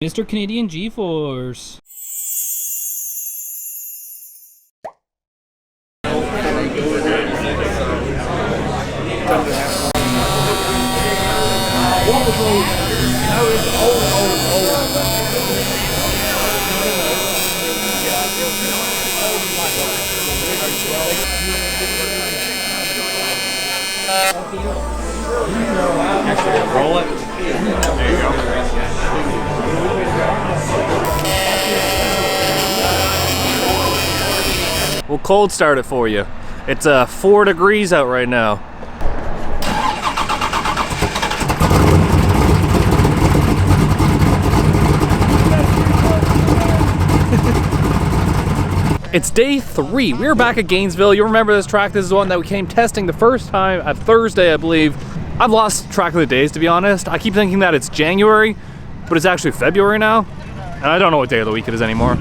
Mr. Canadian G-Force. Actually, roll it. There you go. We'll cold start it for you. It's 4 degrees out right now. It's day 3. We're back at Gainesville. You remember this track? This is the one that we came testing the first time at Thursday, I believe. I've lost track of the days, to be honest. I keep thinking that it's January, but it's actually February now. And I don't know what day of the week it is anymore.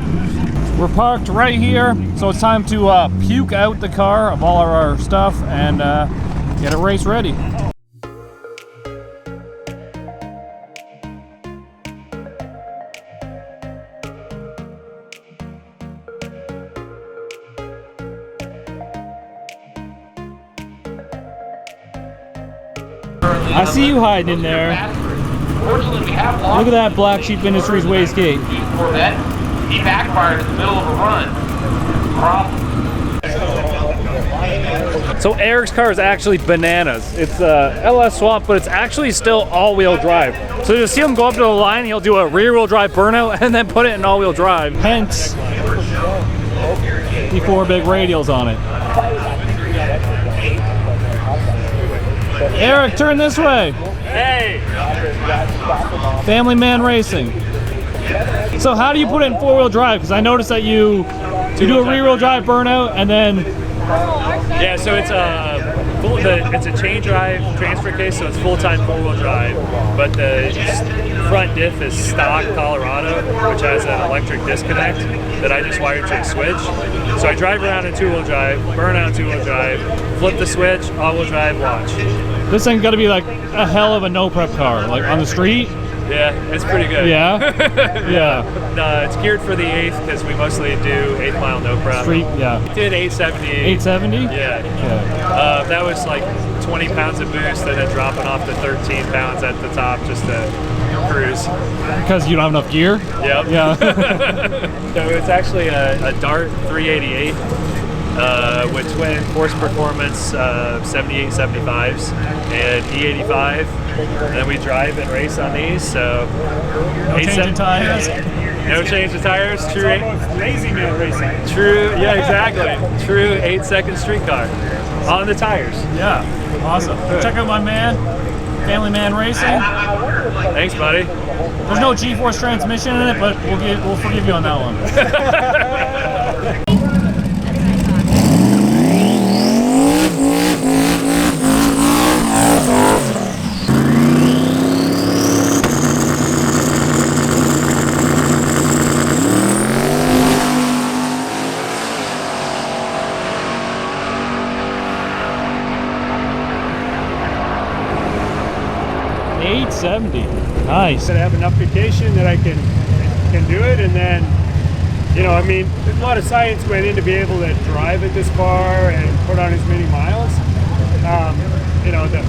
We're parked right here, so it's time to puke out the car of all of our stuff and get a race ready. I see you hiding in there. Look at that Black Sheep Industries wastegate. He backfired in the middle of a run. So Eric's car is actually bananas. It's LS swap, but it's actually still all-wheel drive. So you'll see him go up to the line, he'll do a rear-wheel drive burnout and then put it in all-wheel drive. Hence the 4 big radials on it. Eric, turn this way. Hey! Family Man Racing. So how do you put it in 4-wheel drive? Because I noticed that you do a rear-wheel drive burnout and then... Yeah, so it's a chain drive transfer case, so it's full-time 4-wheel drive. But the front diff is stock Colorado, which has an electric disconnect that I just wired to a switch. So I drive around in 2-wheel drive, burn out 2-wheel drive, flip the switch, all-wheel drive, watch. This thing's got to be like a hell of a no-prep car, like on the street. Yeah, it's pretty good. Yeah? Yeah. It's geared for the 8th because we mostly do 8th mile no prep. Street, yeah. We did 870. 870? Yeah. Okay. That was like 20 pounds of boost and then dropping off to 13 pounds at the top just to cruise. Because you don't have enough gear? Yep. Yeah. So it's actually a Dart 388 with twin force performance 78 75s and E85. And then we drive and race on these, so... No change in tires? No change of tires, true... Lazy man racing. True, yeah, exactly. True 8-second street car on the tires. Yeah, awesome. Check out my man, Family Man Racing. Thanks, buddy. There's no G-Force transmission in it, but we'll forgive you on that one. 870. Nice. I have enough vacation that I can do it, and then, you know, I mean, there's a lot of science went in to be able to drive it this far and put on as many miles. You know, the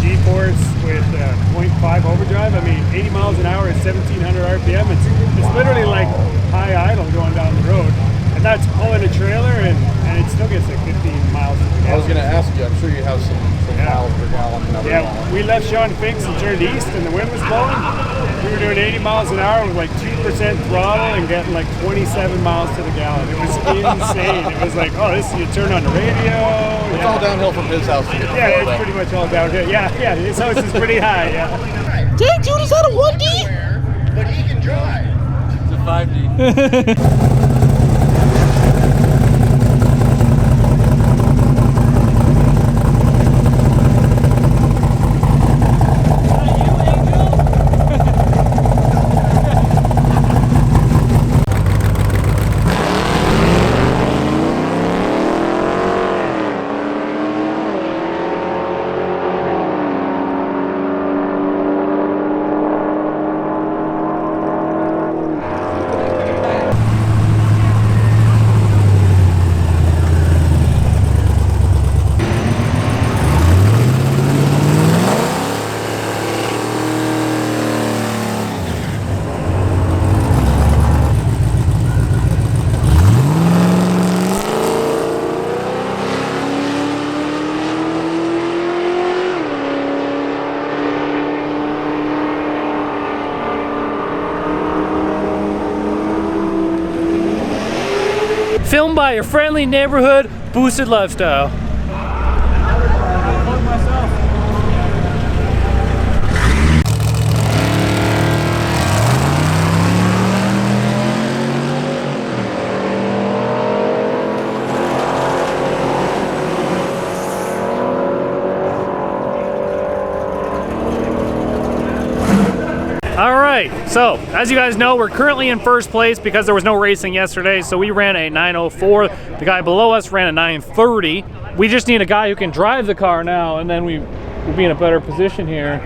G-Force with 0.5 overdrive, I mean, 80 miles an hour is 1,700 RPM. It's literally like high idle going down the road. And that's pulling a trailer, and it still gets like 15 miles per gallon. I was going to ask you, I'm sure you have some miles per gallon. Yeah, we left Sean Finks and turned east, and the wind was blowing. We were doing 80 miles an hour with like 2% throttle and getting like 27 miles to the gallon. It was insane. It was like, oh, this, you turn on the radio. It's all downhill from his house to get to Yeah, Florida. it's pretty much all downhill. Yeah, his house is pretty high, yeah. Dang, dude, is that a 1D? But he can drive. It's a 5D. Filmed by your friendly neighborhood boosted lifestyle. All right, so as you guys know, we're currently in first place because there was no racing yesterday, so we ran a 9:04. The guy below us ran a 9:30. We just need a guy who can drive the car now, and then we'll be in a better position here.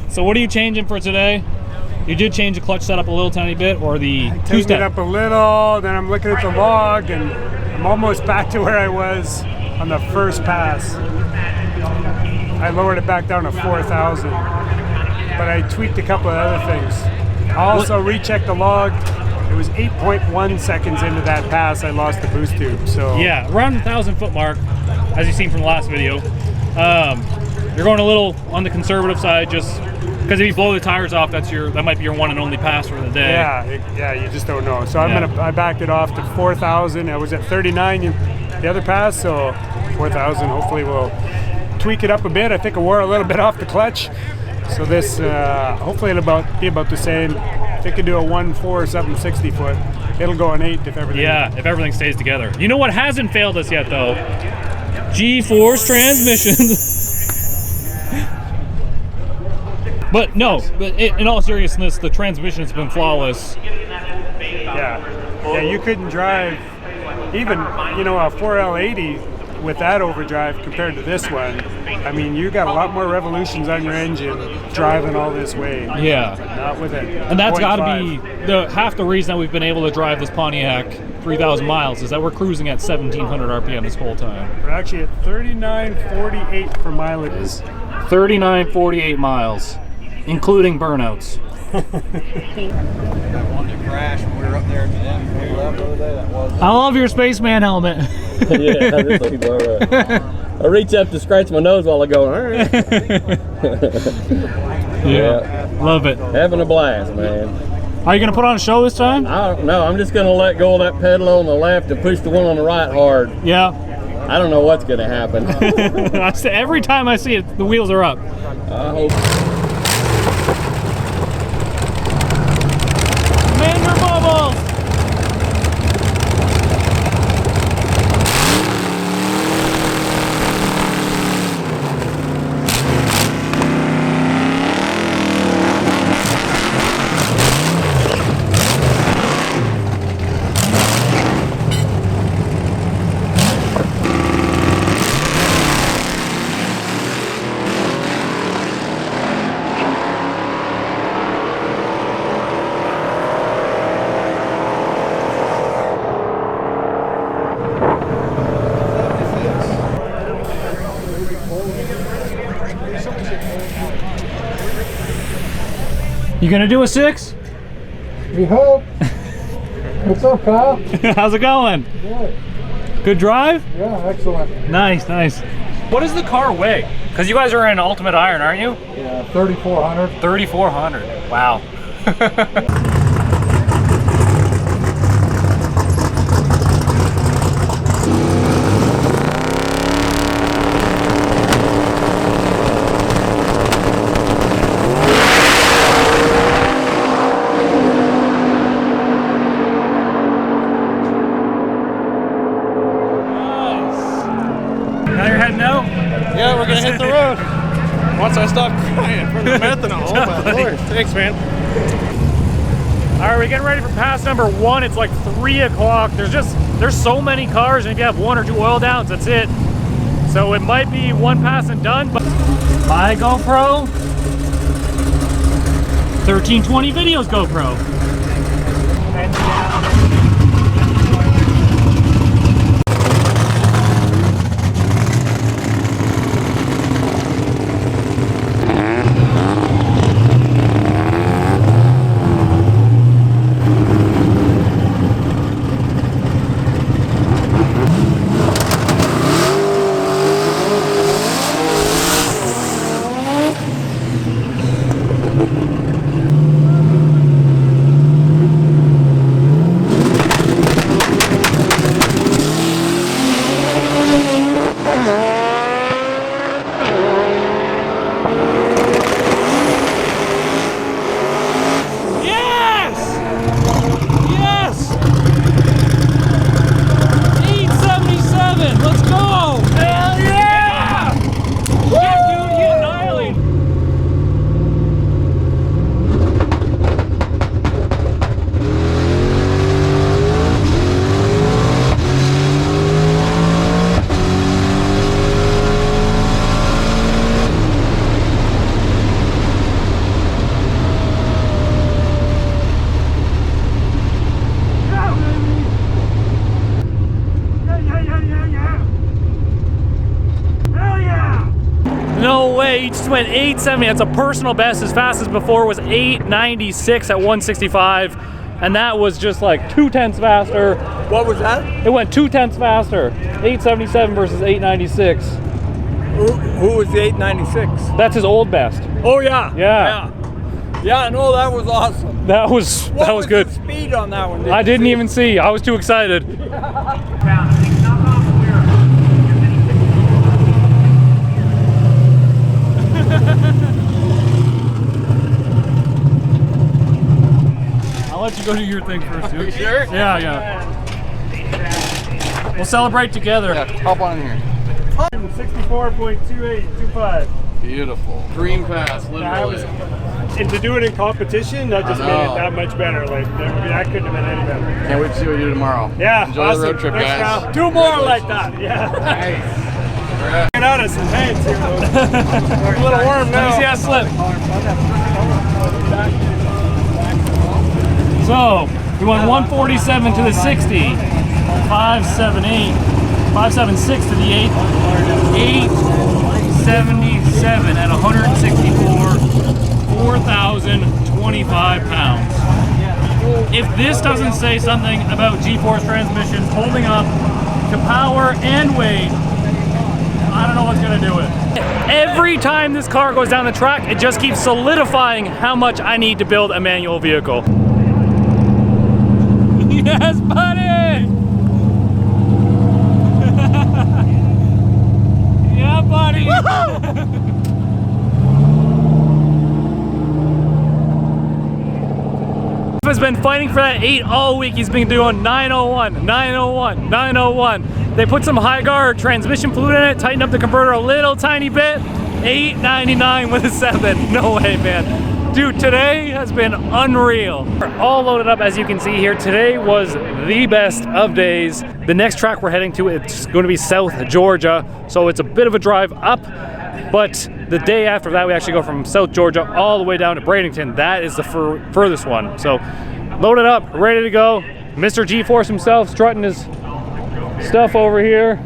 So what are you changing for today? You did change the clutch setup a little tiny bit, or the two-step? It up a little, then I'm looking at the log, and I'm almost back to where I was on the first pass. I lowered it back down to 4,000. But I tweaked a couple of other things. I also rechecked the log. It was 8.1 seconds into that pass I lost the boost tube. So yeah, around the 1,000-foot mark, as you've seen from the last video. You're going a little on the conservative side, just because if you blow the tires off, that might be your one and only pass for the day. Yeah, you just don't know. So I backed it off to 4,000. I was at 39 in the other pass, so 4,000. Hopefully we'll tweak it up a bit. I think I wore a little bit off the clutch. So this, hopefully it'll be about the same. If it could do a 1.4 760 foot, it'll go an 8 if everything. Yeah, if everything stays together. You know what hasn't failed us yet though? G-force transmissions. But no, in all seriousness, the transmission's been flawless. Yeah, you couldn't drive even, a 4L80 with that overdrive compared to this one. I mean, you got a lot more revolutions on your engine driving all this way. Yeah. Not with it. And that's got to be half the reason that we've been able to drive this Pontiac 3,000 miles is that we're cruising at 1,700 RPM this whole time. We're actually at 39.48 for mileage. 39.48 miles, including burnouts. That one that crashed when we were up there at the end. Remember that the other day? That was. I love your spaceman helmet. Yeah, I just like, I reached up to scratch my nose while I go, all right. Yeah, love it. Having a blast, man. Are you going to put on a show this time? I don't know. I'm just going to let go of that pedal on the left and push the one on the right hard. Yeah. I don't know what's going to happen. Every time I see it, the wheels are up. I hope. Commander Bubbles! You gonna do a 6? We hope. What's up, pal? How's it going? Good. Good drive? Yeah, excellent. Nice, nice. What does the car weigh? Because you guys are in Ultimate Iron, aren't you? Yeah, 3,400. 3,400. Wow. Yeah, we're gonna hit the road. Once I stop crying for the methanol. Oh my Lord. Thanks, man. All right, we're getting ready for pass number 1. It's like 3 o'clock. There's so many cars, and if you have 1 or 2 oil downs, that's it. So it might be one pass and done, but my GoPro, 1320 videos GoPro. just went 870. That's a personal best. His fastest before was 896 at 165. And that was just like 0.2 faster. What was that? It went 0.2 faster. 877 versus 896. Who was the 896? That's his old best. Oh yeah. Yeah. Yeah, no, that was awesome. That was good. The speed on that one? I didn't even see. I was too excited. I'll let you go do your thing first, dude. You sure? Yeah, yeah. We'll celebrate together. Yeah, hop on in here. 64.2825. Beautiful. Green pass, literally. And to do it in competition, that just made it that much better. Like, that couldn't have been any better. Can't wait to see what you do tomorrow. Yeah, Enjoy awesome. the road trip, Thanks, guys. pal. Do more like that. Yeah. Nice. Get out of some hands here. We're a little warm now. Let me see that slip. So, we went 147 to the 60, 578, 576 to the 8th, 877 at 164, 4,025 pounds. If this doesn't say something about G-Force transmissions holding up to power and weight, I don't know what's gonna do it. Every time this car goes down the track, it just keeps solidifying how much I need to build a manual vehicle. Yes, buddy! Yeah, buddy! Has been fighting for that 8 all week. He's been doing 901, 901, 901. They put some high guard transmission fluid in it, tightened up the converter a little tiny bit. 899 with a 7. No way, man. Dude, today has been unreal. We're all loaded up, as you can see here. Today was the best of days. The next track we're heading to, it's going to be South Georgia. So it's a bit of a drive up, but the day after that, we actually go from South Georgia all the way down to Bradenton. That is the furthest one. So loaded up, ready to go. Mr. G-Force himself strutting his stuff over here.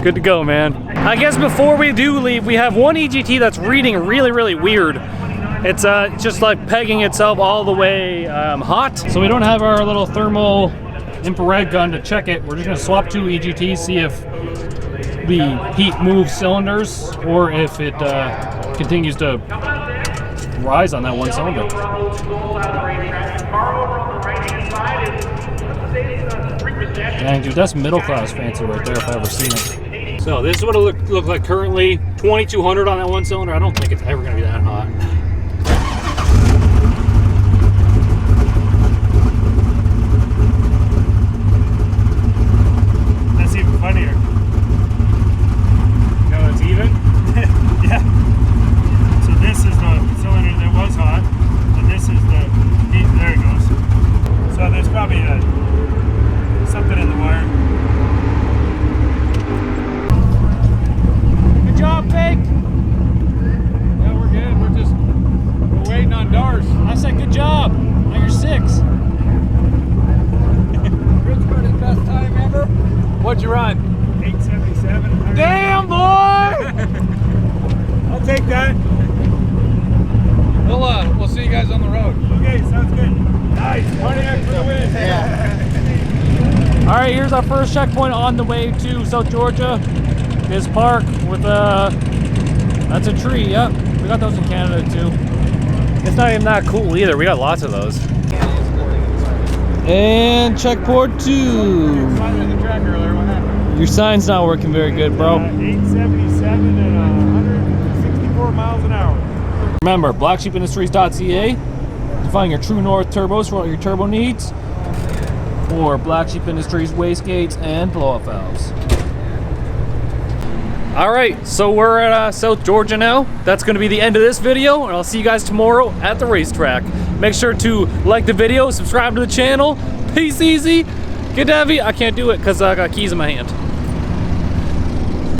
Good to go, man. I guess before we do leave, we have one EGT that's reading really, really weird. It's just like pegging itself all the way hot. So we don't have our little thermal infrared gun to check it. We're just gonna swap 2 EGTs, see if the heat moves cylinders or if it continues to rise on that one cylinder. Dang, dude, that's middle class fancy right there if I ever seen it. So this is what it look like currently. 2200 on that one cylinder. I don't think it's ever gonna be that hot. That's even funnier. No, it's even? Yeah. So this is the cylinder that was hot, and this is the heat. There it goes. So there's probably something in the wire. Good job, Fake. Yeah, we're good. We're waiting on Dars. I said good job. Now you're 6. Rich got his best time ever. What'd you run? 877. Damn, boy! I'll take that. We'll see you guys on the road. Okay, sounds good. Nice. Pontiac for the win. Yeah. All right, here's our first checkpoint on the way to South Georgia. This park with that's a tree. Yep, we got those in Canada too. It's not even that cool either. We got lots of those. And checkpoint 2. Your sign's not working very good, bro. 877 and 164 miles an hour. Remember, blacksheepindustries.ca to find your true north turbos for all your turbo needs, or Black Sheep Industries wastegates and blow-off valves. All right, so we're at South Georgia now. That's going to be the end of this video, and I'll see you guys tomorrow at the racetrack. Make sure to like the video, subscribe to the channel. Peace easy. Get heavy. I can't do it because I got keys in my hand.